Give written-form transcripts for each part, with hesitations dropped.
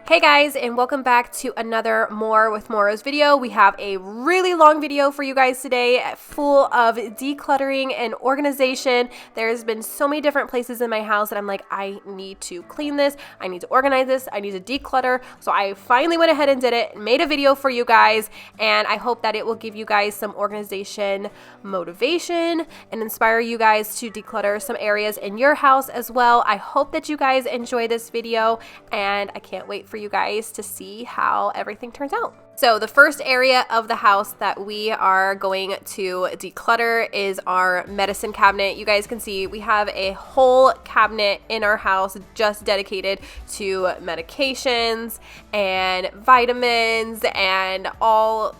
Hey guys, and welcome back to another More with Morrows video. We have a really long video for you guys today, full of decluttering and organization. There's been so many different places in my house that I'm like, I need to clean this, I need to organize this, I need to declutter. So I finally went ahead and did it, made a video for you guys, and I hope that it will give you guys some organization motivation and inspire you guys to declutter some areas in your house as well. I hope that you guys enjoy this video, and I can't wait for you guys to see how everything turns out. So the first area of the house that we are going to declutter is our medicine cabinet. You guys can see we have a whole cabinet in our house just dedicated to medications and vitamins and all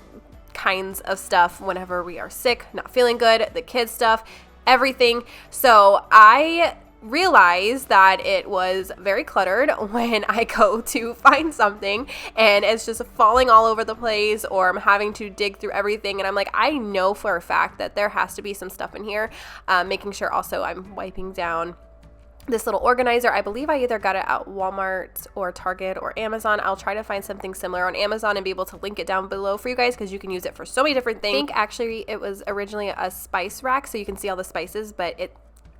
kinds of stuff whenever we are sick, not feeling good, the kids stuff, everything. So I realized that it was very cluttered when I go to find something and it's just falling all over the place, or I'm having to dig through everything, and I'm like, I know for a fact that there has to be some stuff in here. Making sure also I'm wiping down this little organizer. I believe I either got it at Walmart or Target or Amazon. I'll try to find something similar on Amazon and be able to link it down below for you guys because you can use it for so many different things. I think actually it was originally a spice rack so you can see all the spices, but it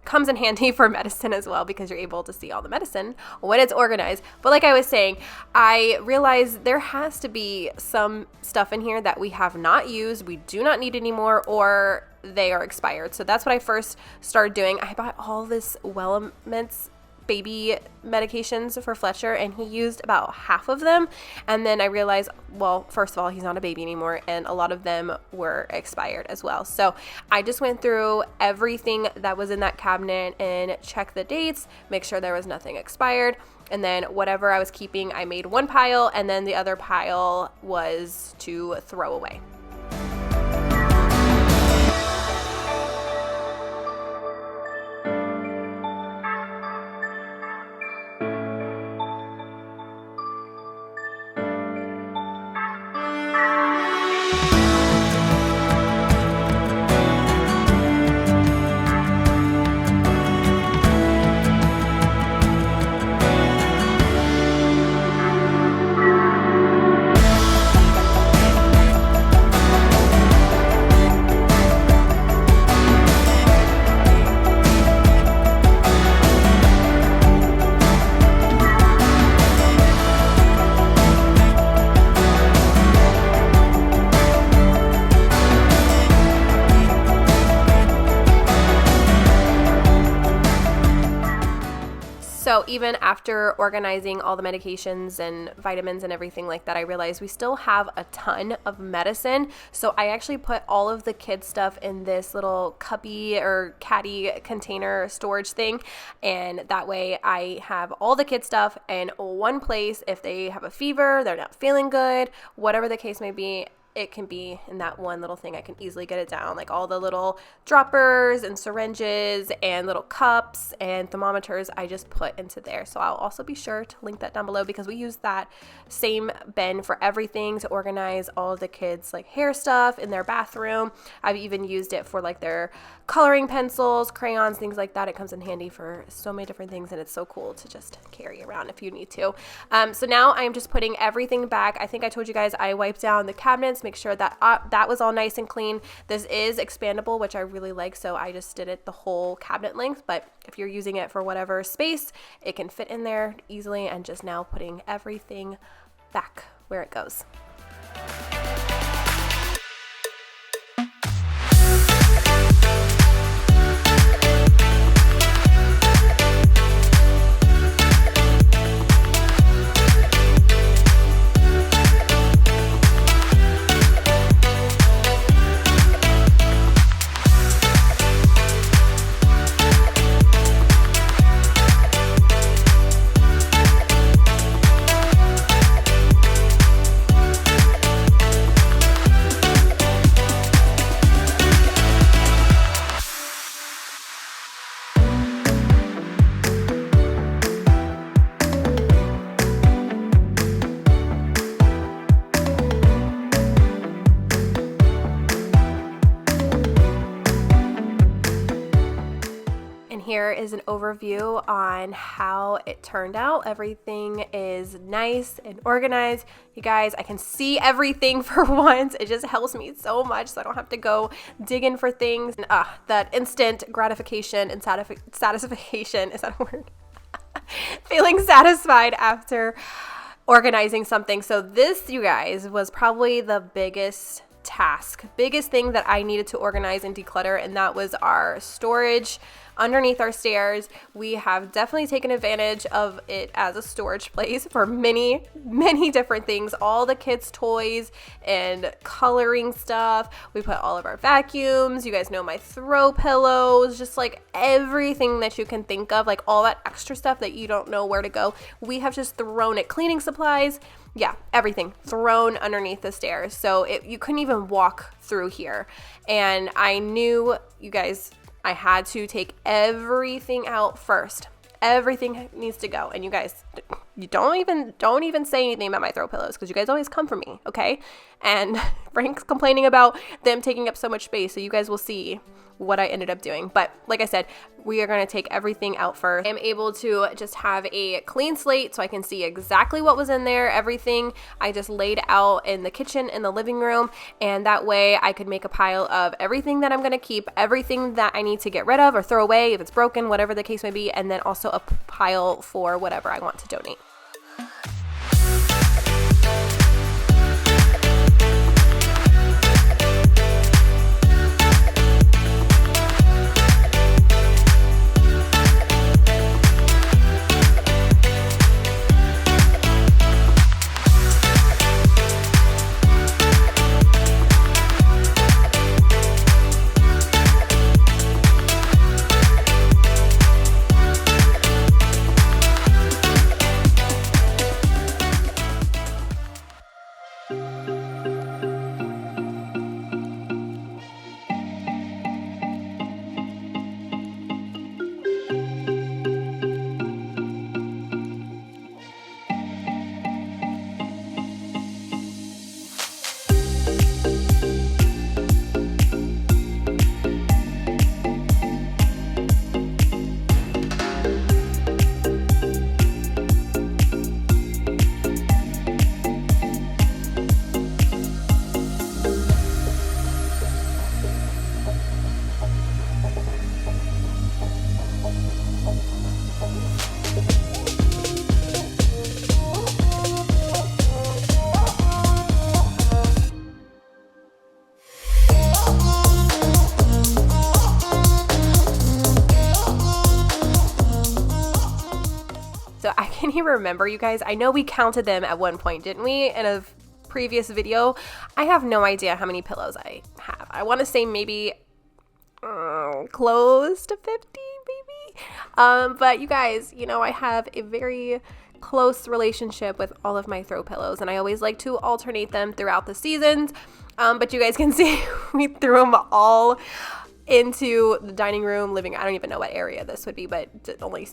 comes in handy for medicine as well because you're able to see all the medicine when it's organized. But like I was saying, I realized there has to be some stuff in here that we have not used, we do not need anymore, or they are expired. So that's what I first started doing. I bought all this Wellement's baby medications for Fletcher, and he used about half of them, and then I realized, well, first of all, he's not a baby anymore, and a lot of them were expired as well. So I just went through everything that was in that cabinet and checked the dates, make sure there was nothing expired, and then whatever I was keeping, I made one pile, and then the other pile was to throw away. So even after organizing all the medications and vitamins and everything like that, I realized we still have a ton of medicine. So I actually put all of the kids stuff in this little cuppy or caddy container storage thing. And that way I have all the kids stuff in one place. If they have a fever, they're not feeling good, whatever the case may be, it can be in that one little thing. I can easily get it down, like all the little droppers and syringes and little cups and thermometers I just put into there. So I'll also be sure to link that down below because we use that same bin for everything to organize all of the kids' like hair stuff in their bathroom. I've even used it for like their coloring pencils, crayons, things like that. It comes in handy for so many different things, and it's so cool to just carry around if you need to. So now I'm just putting everything back. I think I told you guys I wiped down the cabinets, make sure that that was all nice and clean. This is expandable, which I really like, so I just did it the whole cabinet length, but if you're using it for whatever space, it can fit in there easily, and just now putting everything back where it goes. here is an overview on how it turned out. Everything is nice and organized. You guys, I can see everything for once. It just helps me so much so I don't have to go digging for things. And, that instant gratification and satisfaction, is that a word? Feeling satisfied after organizing something. So this, you guys, was probably the biggest thing that I needed to organize and declutter, and that was our storage underneath our stairs. We have definitely taken advantage of it as a storage place for many different things, all the kids' toys and coloring stuff. We put all of our vacuums, you guys know, my throw pillows, just like everything that you can think of, like all that extra stuff that you don't know where to go. We have just thrown it. Cleaning supplies, yeah, everything thrown underneath the stairs. So you couldn't even walk through here. And I knew, you guys, I had to take everything out first. Everything needs to go. And you guys, you don't even say anything about my throw pillows because you guys always come for me, okay? And Frank's complaining about them taking up so much space, so you guys will see what I ended up doing. But like I said, we are going to take everything out first. I'm able to just have a clean slate so I can see exactly what was in there. Everything I just laid out in the kitchen, in the living room, and that way I could make a pile of everything that I'm going to keep, everything that I need to get rid of or throw away if it's broken, whatever the case may be, and then also a pile for whatever I want to donate. So I can't even remember, you guys. I know we counted them at one point, didn't we? In a previous video. I have no idea how many pillows I have. I want to say maybe close to 50, maybe. But you guys, you know, I have a very close relationship with all of my throw pillows, and I always like to alternate them throughout the seasons. But you guys can see we threw them all into the dining room, living, I don't even know what area this would be, but only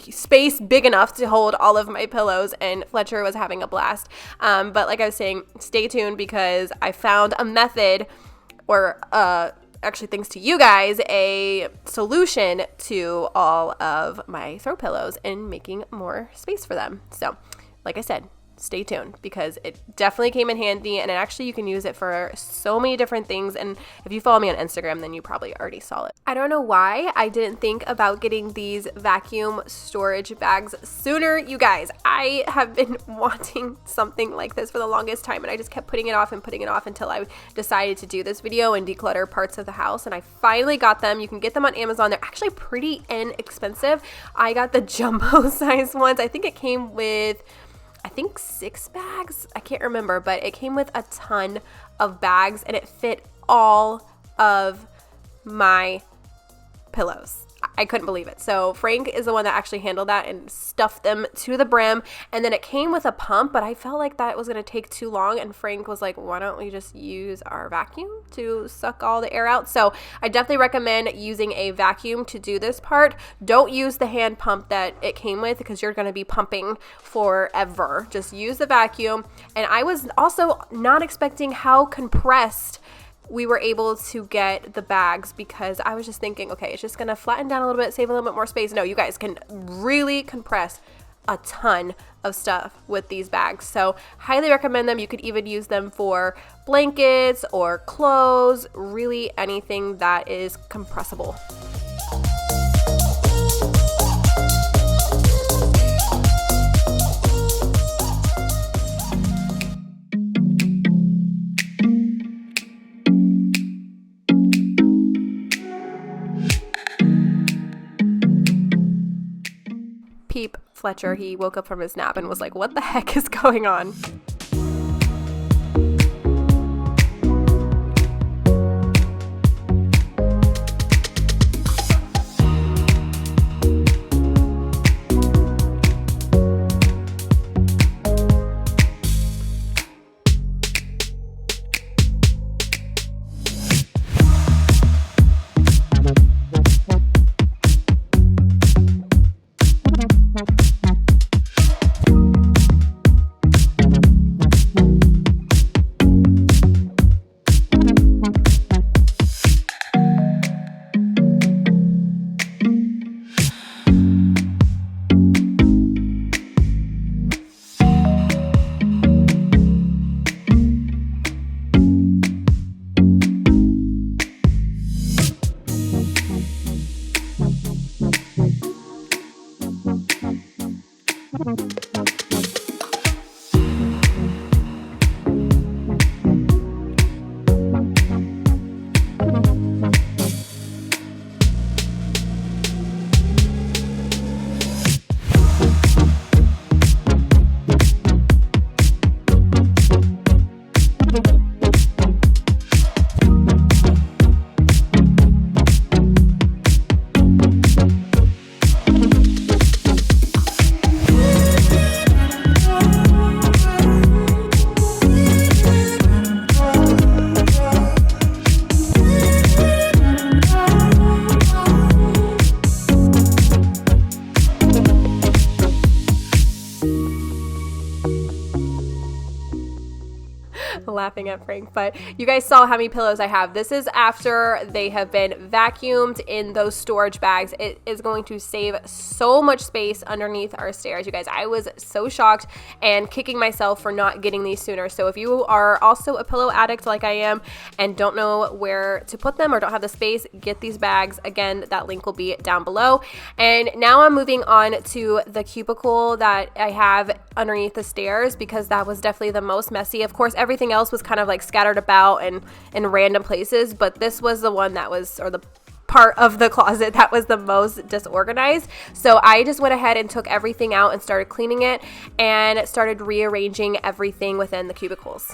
space big enough to hold all of my pillows, and Fletcher was having a blast. But like I was saying, stay tuned because I found a method, or actually thanks to you guys, a solution to all of my throw pillows and making more space for them. So like I said, stay tuned because it definitely came in handy, and actually you can use it for so many different things. And if you follow me on Instagram, then you probably already saw it. I don't know why I didn't think about getting these vacuum storage bags sooner, you guys. I have been wanting something like this for the longest time, and I just kept putting it off until I decided to do this video and declutter parts of the house, and I finally got them. You can get them on Amazon. They're actually pretty inexpensive. I got the jumbo size ones. I think it came with 6 bags. I can't remember, but it came with a ton of bags, and it fit all of my pillows. I couldn't believe it. So Frank is the one that actually handled that and stuffed them to the brim. And then it came with a pump, but I felt like that was going to take too long. And Frank was like, why don't we just use our vacuum to suck all the air out? So I definitely recommend using a vacuum to do this part. Don't use the hand pump that it came with because you're going to be pumping forever. Just use the vacuum. And I was also not expecting how compressed we were able to get the bags because I was just thinking, okay, it's just gonna flatten down a little bit, save a little bit more space. No, you guys can really compress a ton of stuff with these bags. So highly recommend them. You could even use them for blankets or clothes, really anything that is compressible. Peep Fletcher, he woke up from his nap and was like, what the heck is going on? Laughing at Frank, but you guys saw how many pillows I have. This is after they have been vacuumed in those storage bags. It is going to save so much space underneath our stairs. You guys, I was so shocked and kicking myself for not getting these sooner. So if you are also a pillow addict like I am and don't know where to put them or don't have the space, get these bags. Again, that link will be down below. And now I'm moving on to the cubicle that I have underneath the stairs because that was definitely the most messy. Of course, everything else was kind of like scattered about and in random places, but this was the one that was, or the part of the closet that was the most disorganized. So I just went ahead and took everything out and started cleaning it and started rearranging everything within the cubicles.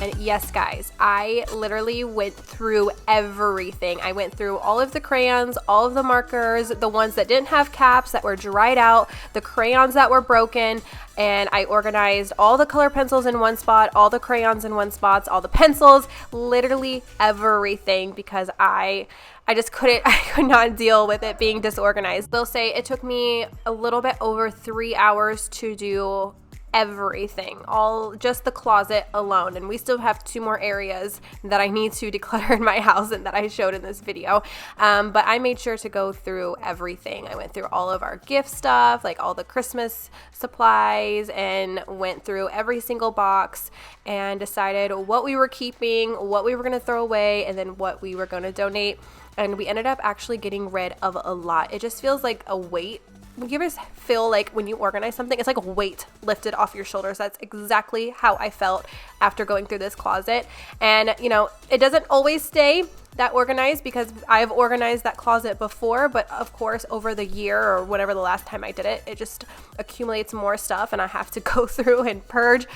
And yes, guys, I literally went through everything. I went through all of the crayons, all of the markers, the ones that didn't have caps that were dried out, the crayons that were broken, and I organized all the color pencils in one spot, all the crayons in one spot, all the pencils, literally everything, because I could not deal with it being disorganized. They'll say it took me a little bit over 3 hours to do everything, all just the closet alone, and we still have 2 more areas that I need to declutter in my house and that I showed in this video, but I made sure to go through everything. I went through all of our gift stuff, like all the Christmas supplies, and went through every single box and decided what we were keeping, what we were going to throw away, and then what we were going to donate. And we ended up actually getting rid of a lot. It just feels like a weight you ever feel like when you organize something, it's like a weight lifted off your shoulders? That's exactly how I felt after going through this closet. And you know, it doesn't always stay that organized because I've organized that closet before, but of course over the year or whatever the last time I did it, it just accumulates more stuff and I have to go through and purge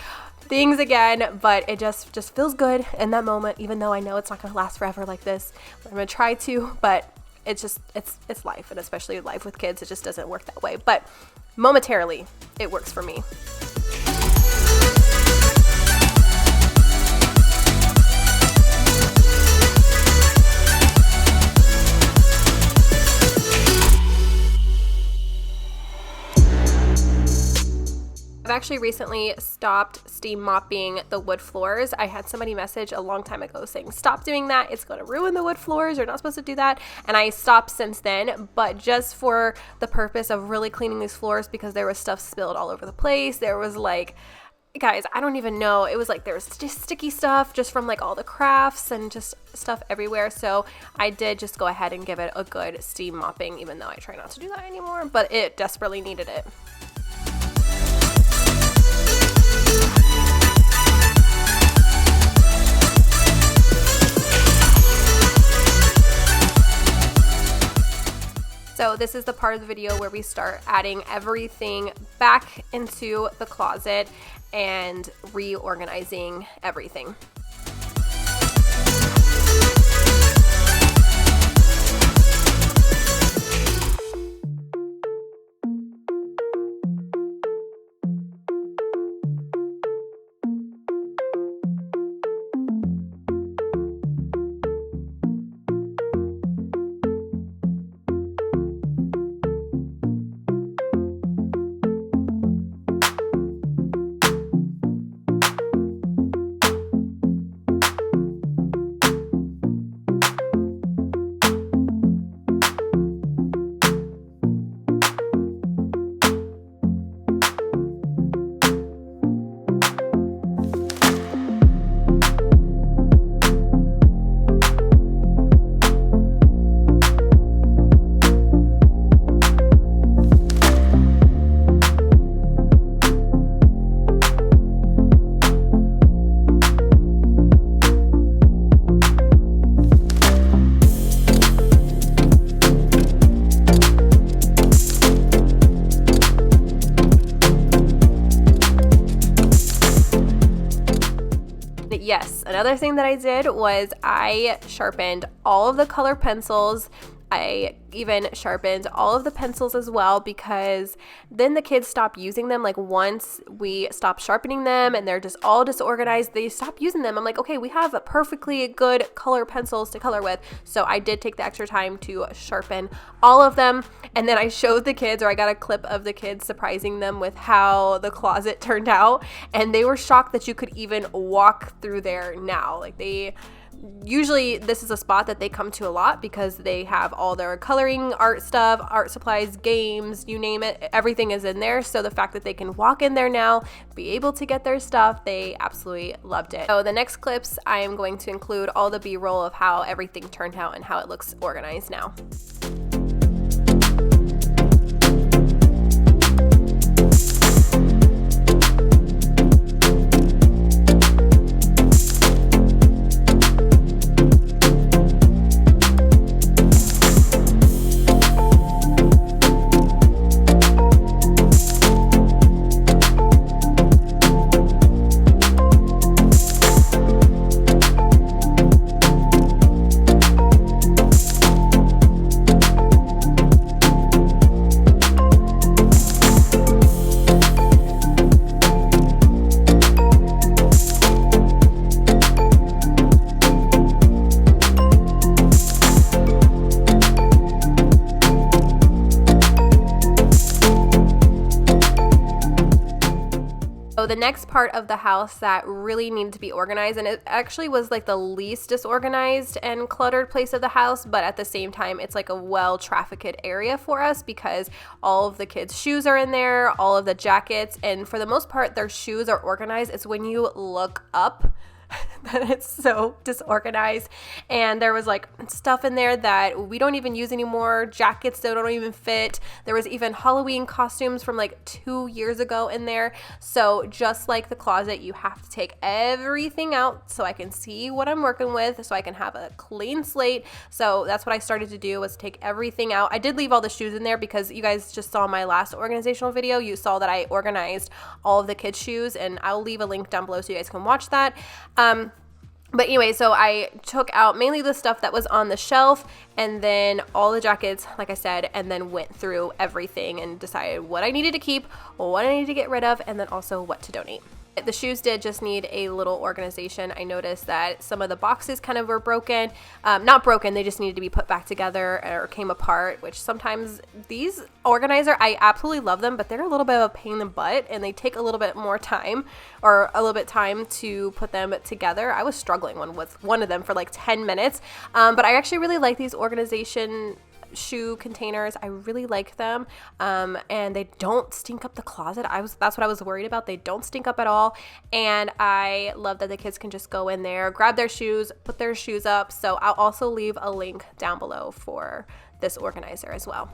things again. But it just feels good in that moment, even though I know it's not going to last forever like this. I'm going to try to, but it's just, it's life, and especially life with kids, it just doesn't work that way. But momentarily, it works for me. I've actually recently stopped steam mopping the wood floors. I had somebody message a long time ago saying, stop doing that. It's going to ruin the wood floors. You're not supposed to do that. And I stopped since then, but just for the purpose of really cleaning these floors because there was stuff spilled all over the place. There was like, guys, I don't even know. It was like there was just sticky stuff just from like all the crafts and just stuff everywhere. So I did just go ahead and give it a good steam mopping, even though I try not to do that anymore, but it desperately needed it. So this is the part of the video where we start adding everything back into the closet and reorganizing everything. Yes, another thing that I did was I sharpened all of the color pencils. I even sharpened all of the pencils as well because then the kids stop using them. Like once we stop sharpening them and they're just all disorganized, they stop using them. I'm like, okay, we have a perfectly good color pencils to color with. So I did take the extra time to sharpen all of them. And then I showed the kids, or I got a clip of the kids surprising them with how the closet turned out. And they were shocked that you could even walk through there now. Like usually this is a spot that they come to a lot because they have all their coloring, art stuff, art supplies, games, you name it, everything is in there. So the fact that they can walk in there now, be able to get their stuff, they absolutely loved it. So the next clips, I am going to include all the B-roll of how everything turned out and how it looks organized now. So the next part of the house that really needed to be organized, and it actually was like the least disorganized and cluttered place of the house, but at the same time it's like a well-trafficked area for us because all of the kids' shoes are in there, all of the jackets, and for the most part their shoes are organized. It's when you look up that it's so disorganized. And there was like stuff in there that we don't even use anymore, jackets that don't even fit. There was even Halloween costumes from like 2 years ago in there. So just like the closet, you have to take everything out so I can see what I'm working with, so I can have a clean slate. So that's what I started to do, was take everything out. I did leave all the shoes in there because you guys just saw my last organizational video. You saw that I organized all of the kids' shoes, and I'll leave a link down below so you guys can watch that. But anyway, so I took out mainly the stuff that was on the shelf, and then all the jackets, like I said, and then went through everything and decided what I needed to keep, what I needed to get rid of, and then also what to donate. The shoes did just need a little organization. I noticed that some of the boxes kind of were broken. Not broken, they just needed to be put back together or came apart, which sometimes these organizer, I absolutely love them, but they're a little bit of a pain in the butt, and they take a little bit more time, or a little bit time to put them together. I was struggling with one of them for like 10 minutes, but I actually really like these organization shoe containers. I really like them, and they don't stink up the closet. That's what I was worried about. They don't stink up at all, and I love that the kids can just go in there, grab their shoes, put their shoes up. So I'll also leave a link down below for this organizer as well.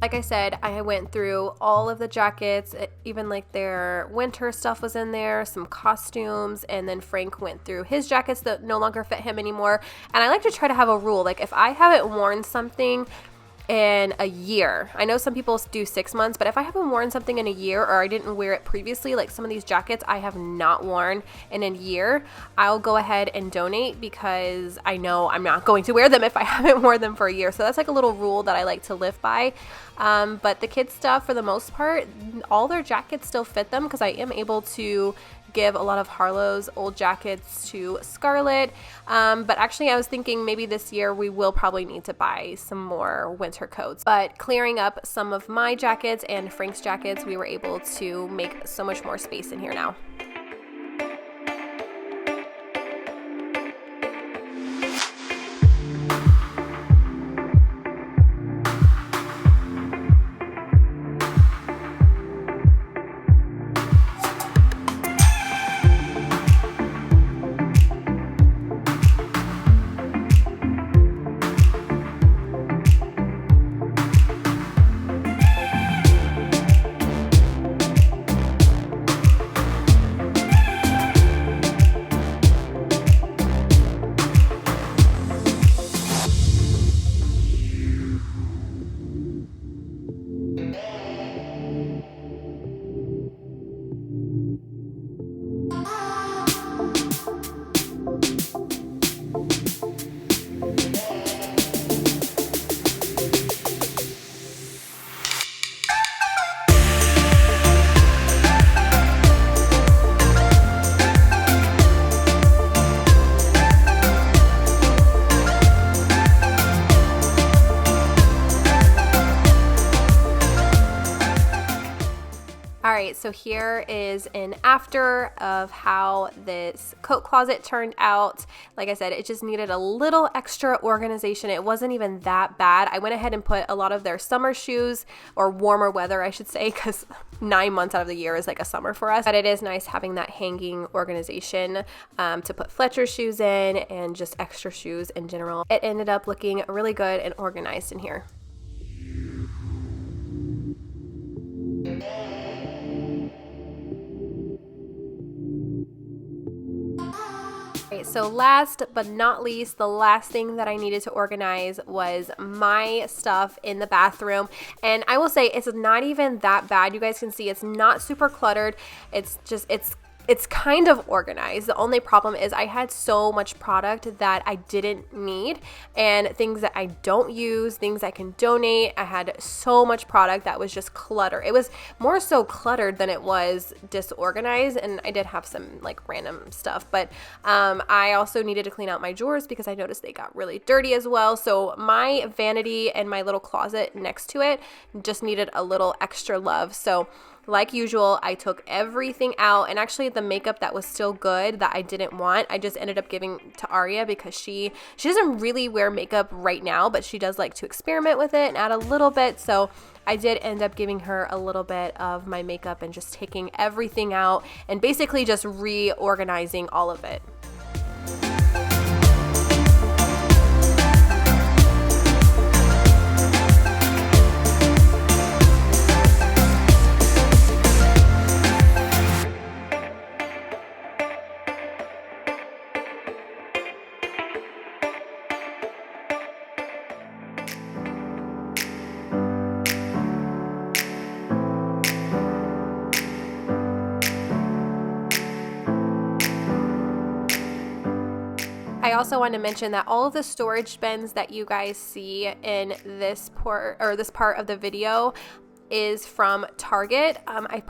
Like I said, I went through all of the jackets, even like their winter stuff was in there, some costumes, and then Frank went through his jackets that no longer fit him anymore. And I like to try to have a rule, like if I haven't worn something in a year, I know some people do 6 months, but if I haven't worn something in a year, or I didn't wear it previously, like some of these jackets I have not worn in a year, I'll go ahead and donate, because I know I'm not going to wear them if I haven't worn them for a year. So that's like a little rule that I like to live by. But the kids stuff, for the most part, all their jackets still fit them, because I am able to give a lot of Harlow's old jackets to Scarlett. But actually I was thinking maybe this year we will probably need to buy some more winter coats. But clearing up some of my jackets and Frank's jackets, we were able to make so much more space in here now. so here is an after of how this coat closet turned out. Like I said, it just needed a little extra organization. It wasn't even that bad. I went ahead and put a lot of their summer shoes, or warmer weather I should say, because 9 months out of the year is like a summer for us. But it is nice having that hanging organization to put Fletcher's shoes in and just extra shoes in general. It ended up looking really good and organized in here. Okay, so last but not least, the last thing that I needed to organize was my stuff in the bathroom. And I will say it's not even that bad. You guys can see it's not super cluttered. It's kind of organized. The only problem is I had so much product that I didn't need, and things that I don't use, things I can donate. I had so much product that was just clutter. It was more so cluttered than it was disorganized, and I did have some like random stuff, but I also needed to clean out my drawers because I noticed they got really dirty as well. So my vanity and my little closet next to it just needed a little extra love. So like usual, I took everything out, and actually the makeup that was still good that I didn't want, I just ended up giving to Aria because she doesn't really wear makeup right now, but she does like to experiment with it and add a little bit. So I did end up giving her a little bit of my makeup and just taking everything out and basically just reorganizing all of it. I also want to mention that all of the storage bins that you guys see in this part of the video is from Target. I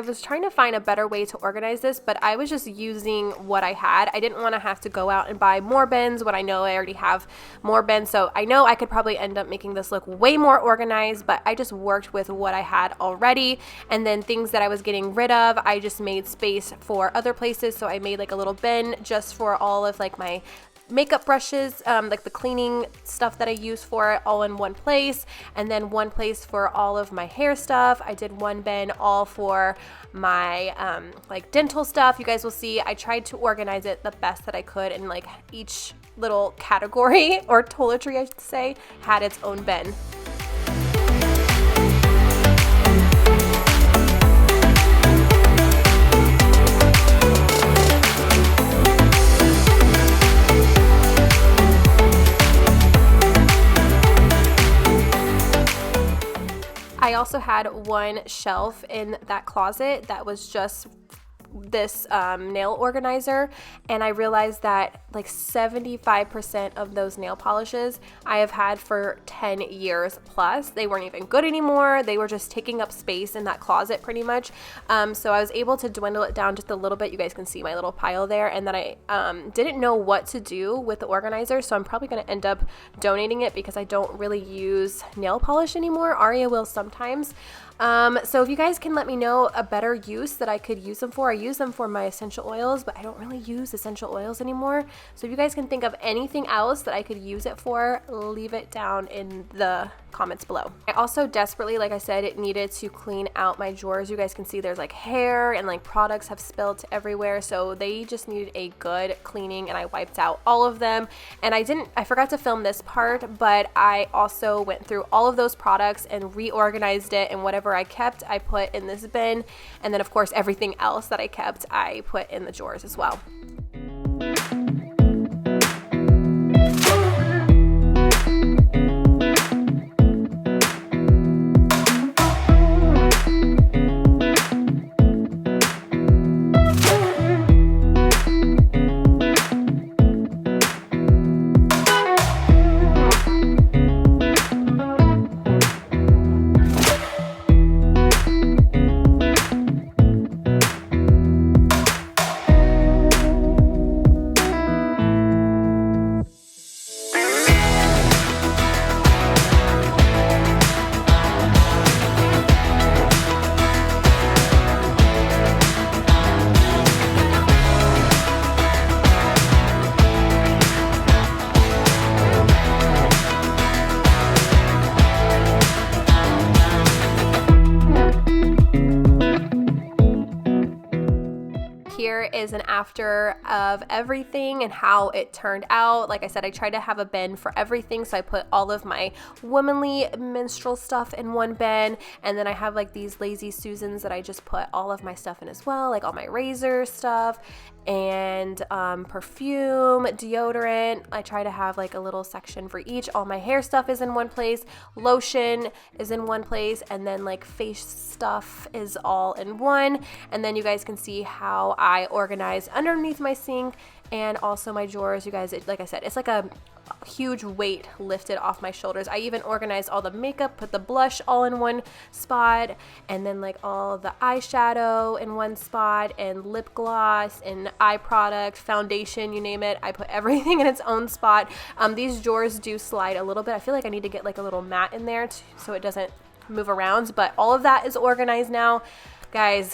was trying to find a better way to organize this, but I was just using what I had. I didn't want to have to go out and buy more bins when I know I already have more bins. So I know I could probably end up making this look way more organized, but I just worked with what I had already. And then things that I was getting rid of, I just made space for other places. So I made like a little bin just for all of like my makeup brushes, like the cleaning stuff that I use for it, all in one place, and then one place for all of my hair stuff. I did one bin all for my like dental stuff. You guys will see I tried to organize it the best that I could, and like each little category or toiletry I should say had its own bin. I also had one shelf in that closet that was just this nail organizer, and I realized that like 75% of those nail polishes I have had for 10 years plus. They weren't even good anymore. They were just taking up space in that closet pretty much. So I was able to dwindle it down just a little bit. You guys can see my little pile there, and then I didn't know what to do with the organizer, so I'm probably going to end up donating it because I don't really use nail polish anymore. Aria will sometimes. So if you guys can let me know a better use that I could use them for. I use them for my essential oils, but I don't really use essential oils anymore. So if you guys can think of anything else that I could use it for, leave it down in the comments below. I also desperately, like I said, it needed to clean out my drawers. You guys can see there's like hair and like products have spilled everywhere. So they just needed a good cleaning, and I wiped out all of them. And I forgot to film this part, but I also went through all of those products and reorganized it, and whatever I kept, I put in this bin. And then of course, everything else that I kept, I put in the drawers as well. after of everything and how it turned out. Like I said, I tried to have a bin for everything, so I put all of my womanly menstrual stuff in one bin, and then I have like these Lazy Susans that I just put all of my stuff in as well, like all my razor stuff and perfume, deodorant. I try to have like a little section for each. All my hair stuff is in one place, lotion is in one place, and then like face stuff is all in one. And then you guys can see how I organize underneath my sink and also my drawers. You guys, like I said, it's like a huge weight lifted off my shoulders. I even organized all the makeup, put the blush all in one spot, and then like all the eyeshadow in one spot, and lip gloss and eye product, foundation, you name it. I put everything in its own spot. These drawers do slide a little bit. I feel like I need to get like a little mat in there so it doesn't move around, but all of that is organized now. Guys,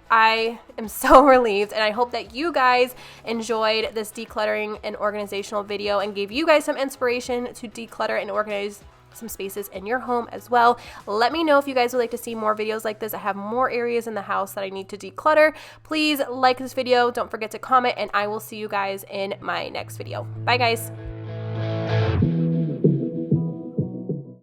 I am so relieved, and I hope that you guys enjoyed this decluttering and organizational video and gave you guys some inspiration to declutter and organize some spaces in your home as well. Let me know if you guys would like to see more videos like this. I have more areas in the house that I need to declutter. Please like this video. Don't forget to comment, and I will see you guys in my next video. Bye, guys.